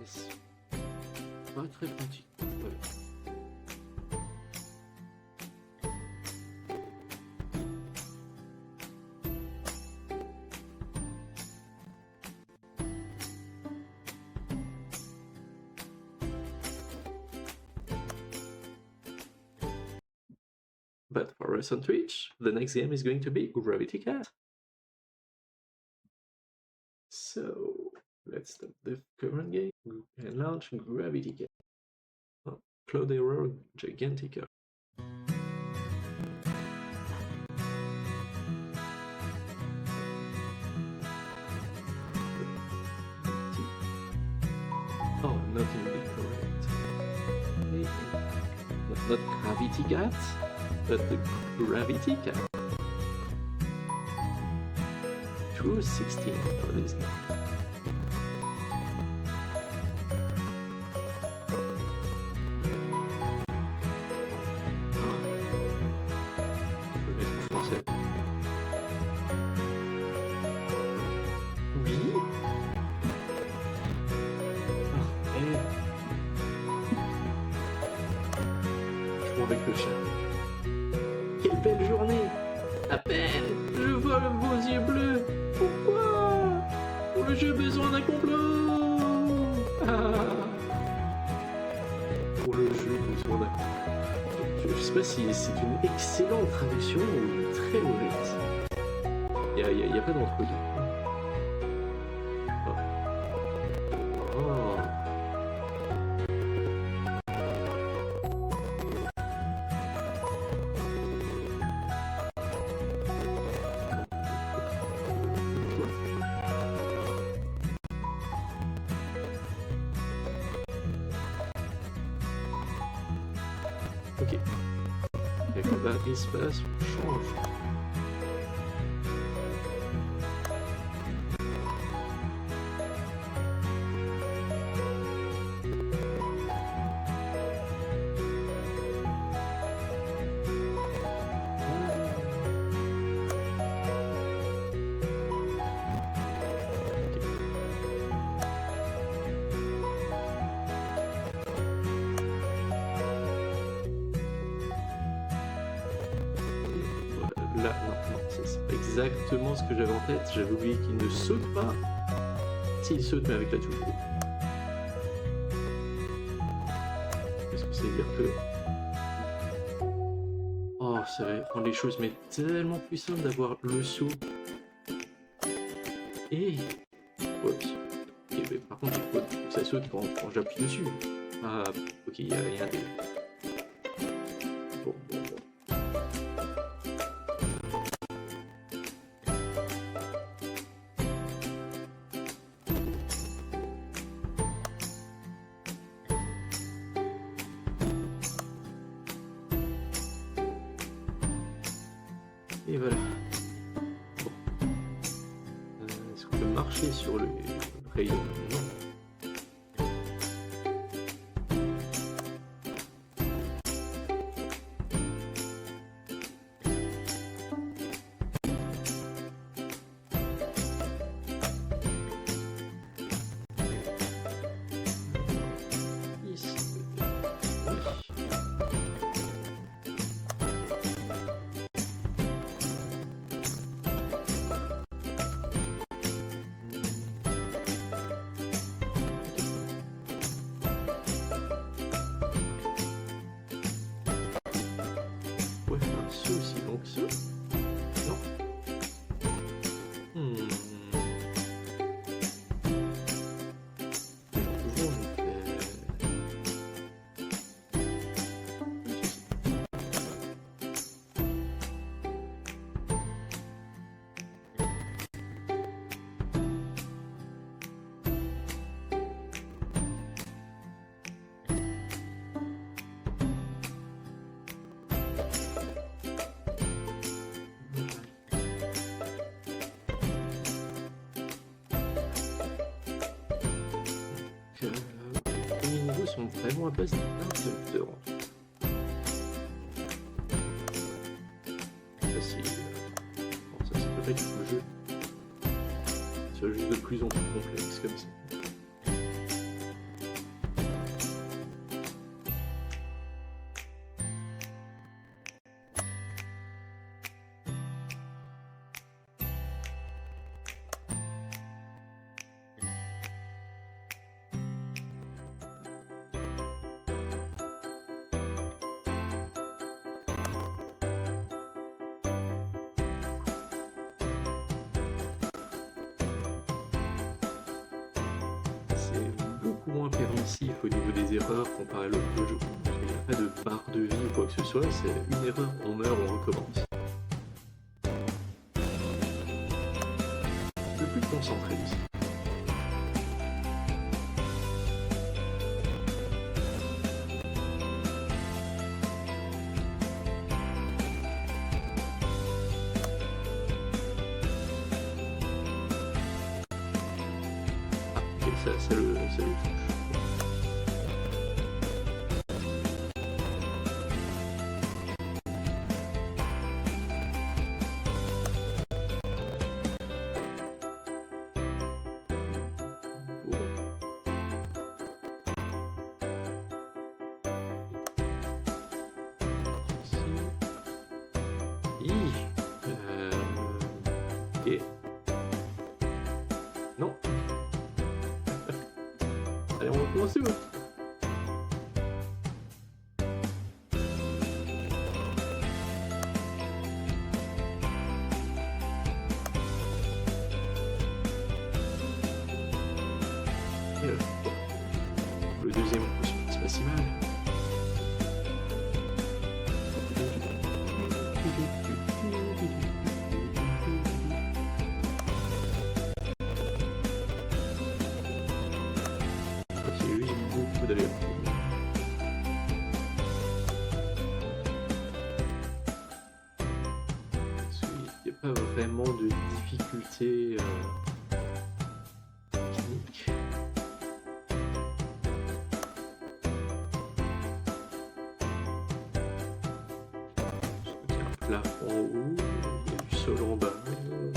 laisse pas très pratique. Ouais. But for us on Twitch, the next game is going to be Gravity Cat. So let's stop the current game and launch Gravity Cat. Oh, Cloudera Gigantica. Oh, not indeed correct. Not Gravity Cat, but the Gravity Cat. 216 for this game. Avec le chat. Quelle belle journée! À peine, je vois vos yeux bleus. Pourquoi? J'ai besoin d'un complot. Pour le jeu, besoin d'un complot. Je sais pas si c'est une excellente traduction ou une très mauvaise. Il y a pas d'entre-deux. Ok. Et là, l'espace change. Là, non, c'est pas exactement ce que j'avais en tête. J'avais oublié qu'il ne saute pas. S'il saute, mais avec la touche. Est-ce que ça veut dire que... Oh, ça va rendre les choses mais tellement plus simples d'avoir le saut. Et... Oups. Okay, mais par contre, ça saute quand j'appuie dessus. Ah, ok, il y a des... Bon. Et voilà. Bon. Est-ce qu'on peut marcher sur le rayon? Non. Aussi, donc ça. Non. Les niveaux sont vraiment à base d'interrupteurs. Ça c'est peut-être que le jeu soit juste de plus en plus complexe comme ça. ici au niveau des erreurs comparé à l'autre jeu. Il n'y a pas de barre de vie ou quoi que ce soit, c'est une erreur, on meurt, on recommence. Un peu plus concentré ici. Ça le touche. Ok. Non. Allez, on va commencer. Ouais. Le deuxième coup, c'est pas si mal. Il n'y a pas vraiment de difficulté technique. Il y a un plafond en haut, il y a du sol en bas, il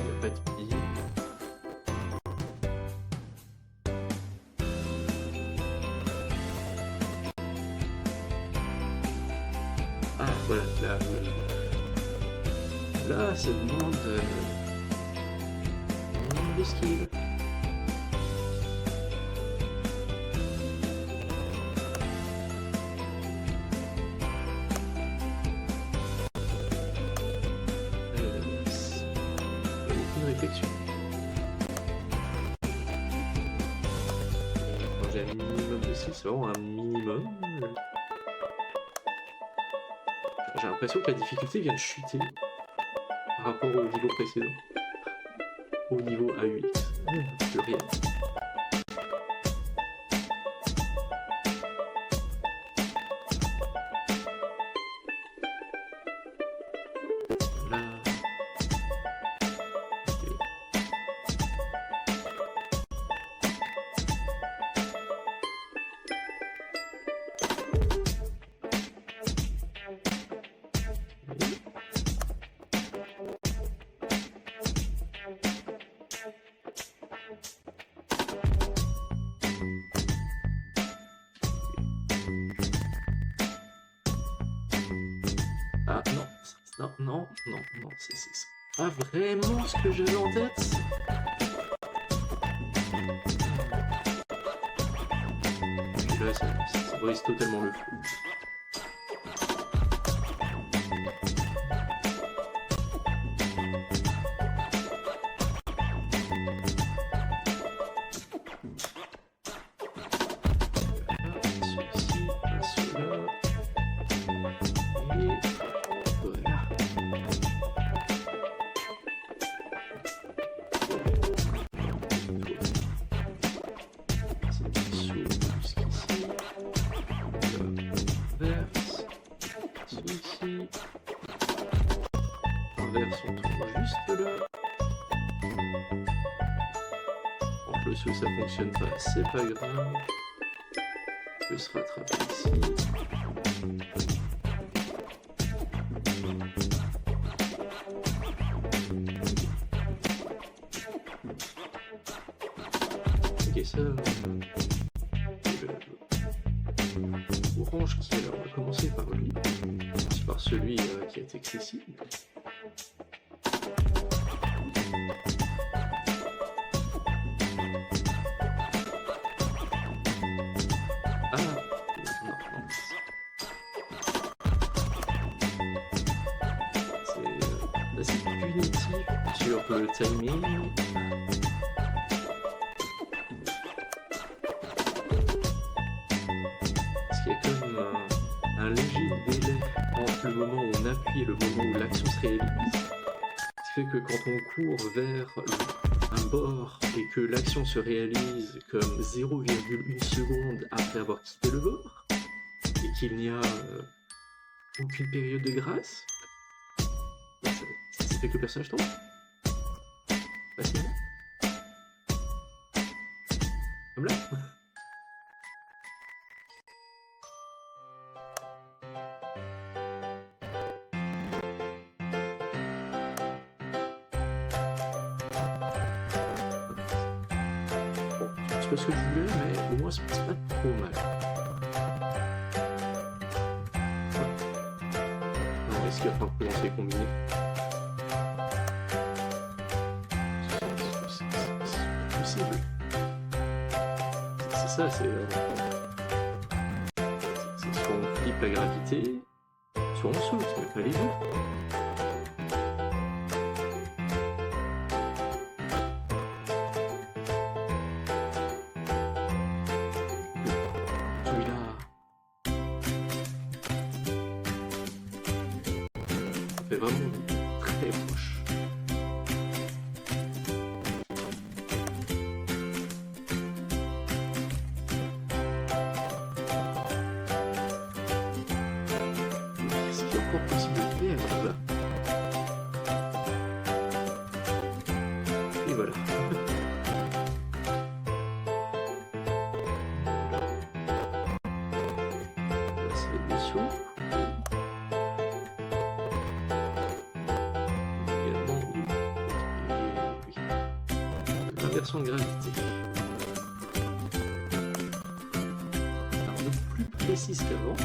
n'y a pas de pile. Ah voilà, là ça demande de skill. Aucune réflexion. Quand j'ai un minimum de skill, c'est vraiment un minimum. J'ai l'impression que la difficulté vient de chuter par rapport au niveau précédent. Au niveau A8. Plus rien. Là. Ah non, c'est pas vraiment ce que j'avais en tête. Et là, ça brise totalement le flou. On tourne juste là. En plus, ça fonctionne pas, c'est pas grave. Je peux se rattraper ici. Ok, ça. Orange qui est là, on va commencer par lui. C'est par celui qui est accessible. C'est punitif sur le timing. le moment où on appuie et le moment où l'action se réalise. Ce qui fait que quand on court vers un bord et que l'action se réalise comme 0,1 seconde après avoir quitté le bord, et qu'il n'y a aucune période de grâce, ça fait que le personnage tombe. Facilement. Comme là. C'est pas ce que je voulais, mais au moins c'est pas trop mal. Non, est-ce qu'il va falloir commencer à combiner? C'est possible. C'est ça, c'est soit on flippe la gravité, soit on saute, mais pas les deux. Vraiment très proche. Est-ce qu'il y a encore possibilité à faire là? Et voilà. Là, ça va être des sauts. Inversion de gravité. Alors, de plus précise qu'avant.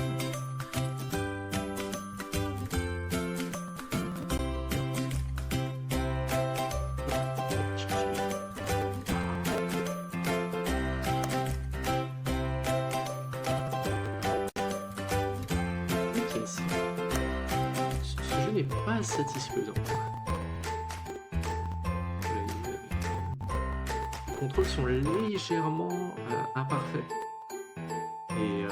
Ok, ce jeu n'est pas satisfaisant. Les contrôles sont légèrement imparfaits et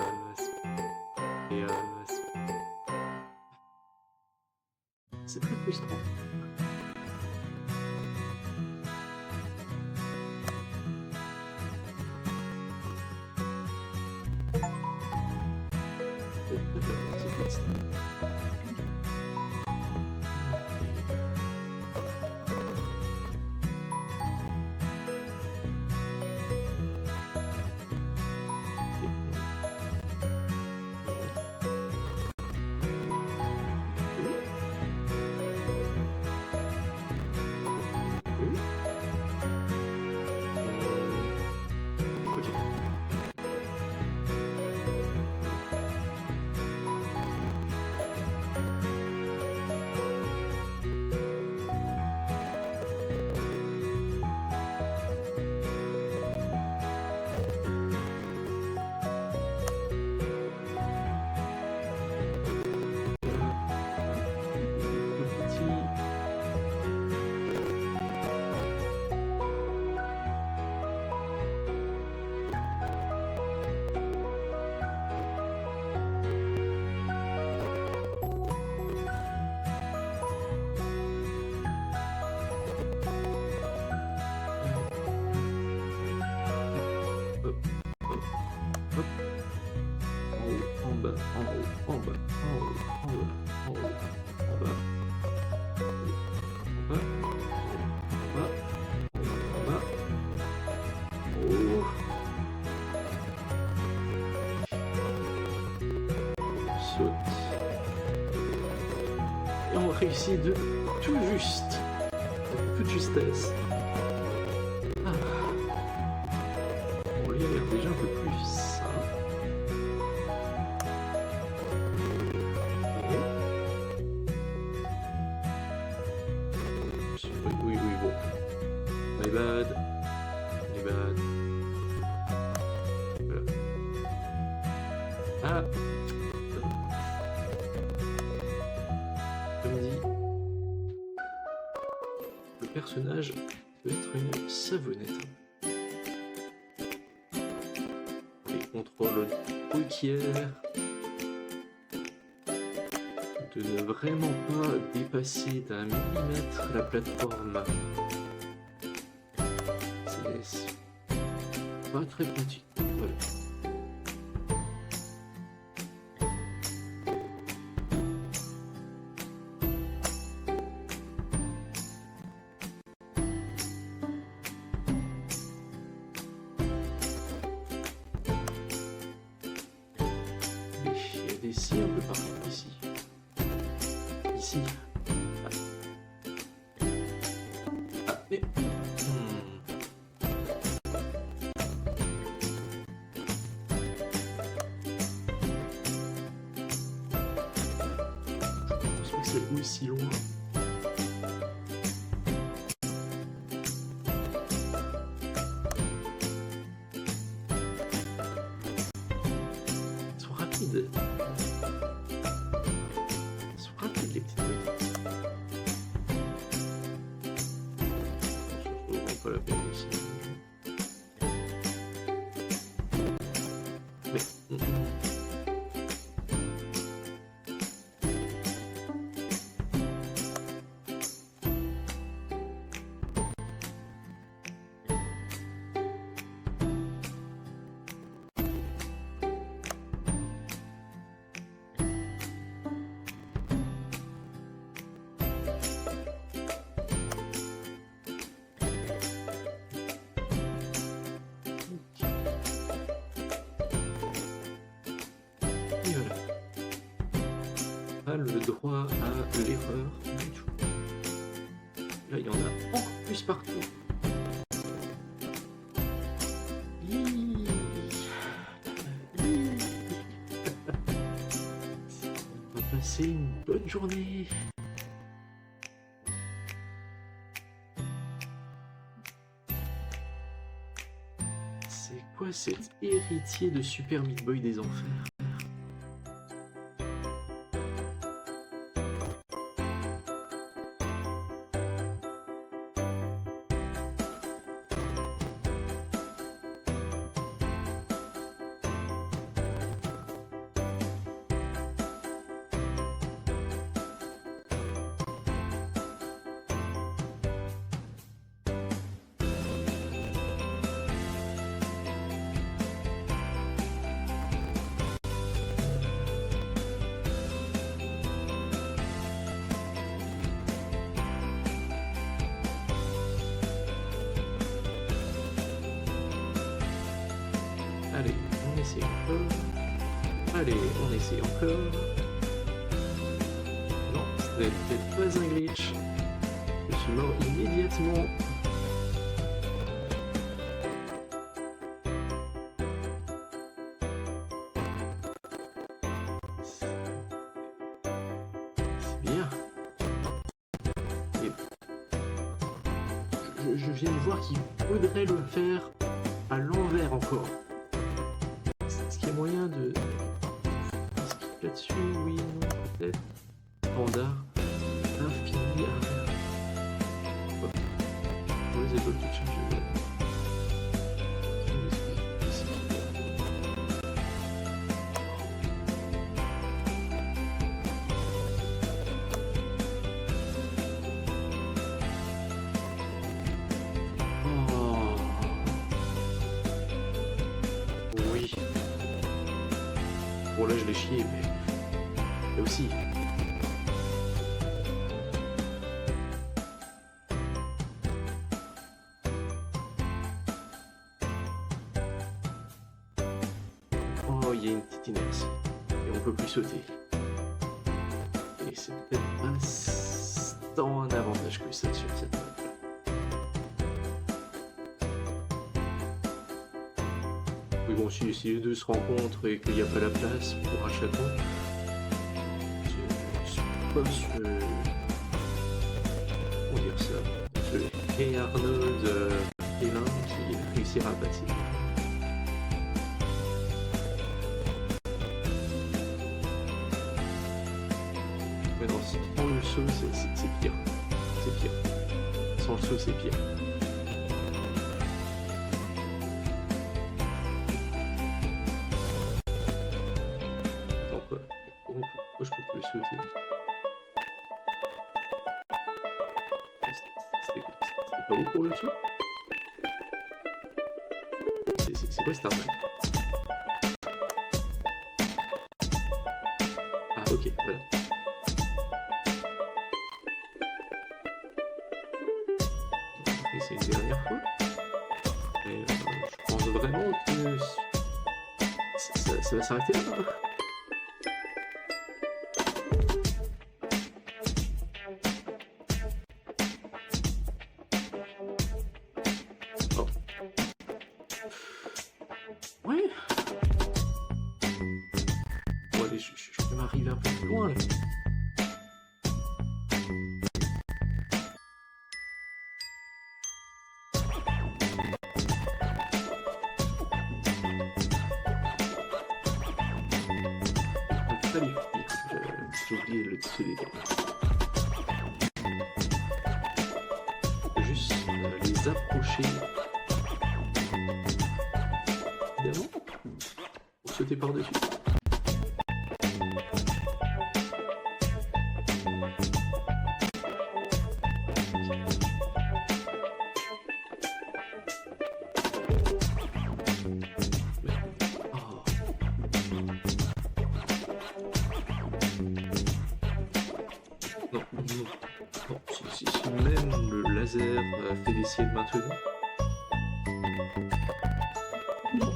c'est très frustrant. Et on réussit de tout juste, avec toute justesse. Ah. Bon, lui, il a l'air déjà un peu plus simple. Oui, bon. My bad. Voilà. Ah. Comme dit, le personnage peut être une savonnette. Les contrôles requièrent de ne vraiment pas dépasser d'un millimètre la plateforme. C'est pas très pratique. Voilà. Mais il y a des scies un peu partout ici. Ici. Ah, mais... Je pense pas que c'est aussi loin. Ils sont rapides. Ils sont rapides les petites bêtes. Ça vaut pas la peine ici. Mais... Et voilà. Pas le droit à l'erreur du tout. Là, il y en a encore plus partout. Hi. Hi. On va passer une bonne journée. C'est quoi cet héritier de Super Meat Boy des Enfers? Allez, on essaie encore. Allez, on essaie encore. Non, ce n'est peut-être pas un glitch. Je suis mort immédiatement. C'est bien. Et je viens de voir qu'il faudrait le faire à l'envers encore. Est-ce qu'il y a moyen de... skip là-dessus? Oui, non, peut-être. Standard. Infini inverse. Hop. Pour les épaules toutes chargées. Oui. Bon là je l'ai chié, mais là aussi. Oh, il y a une petite inertie. Et on peut plus sauter. Et c'est peut-être pas tant un avantage que ça sur cette map. Oui bon, si les deux se rencontrent et qu'il n'y a pas la place pour un chaton, c'est pas ce... comment dire ça? Ce Hey Arnold Hélin qui réussira à passer. Mais non, sans le saut, c'est pire. C'est pire. Sans le saut, c'est pire. Attends, quoi? Pourquoi je peux plus le sauter? pas où pour le dessous? C'est quoi cette arme? Ah ok, voilà. Et c'est une dernière fois. Et je pense vraiment que ça va s'arrêter là. Oh. Ouais. Bon allez, je peux m'arriver un peu plus loin là. J'ai oublié le titre des juste les approcher. Évidemment. Pour sauter par-dessus. Non, si même le laser fait des ciels maintenant. Non.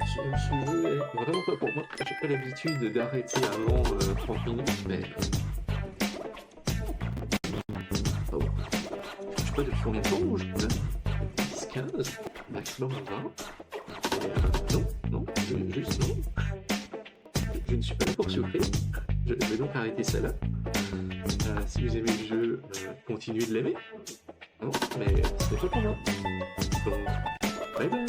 Ce jeu est vraiment pas pour moi. J'ai pas l'habitude d'arrêter avant 30 minutes, mais. Oh. Je sais pas depuis combien de temps on joue là 10-15, maximum 20. Et non, juste non. Je ne suis pas là pour souffrir. Je vais donc arrêter ça là. Si vous aimez le jeu, continuez de l'aimer. Non, mais ce n'est pas pour moi. Donc, bye bye.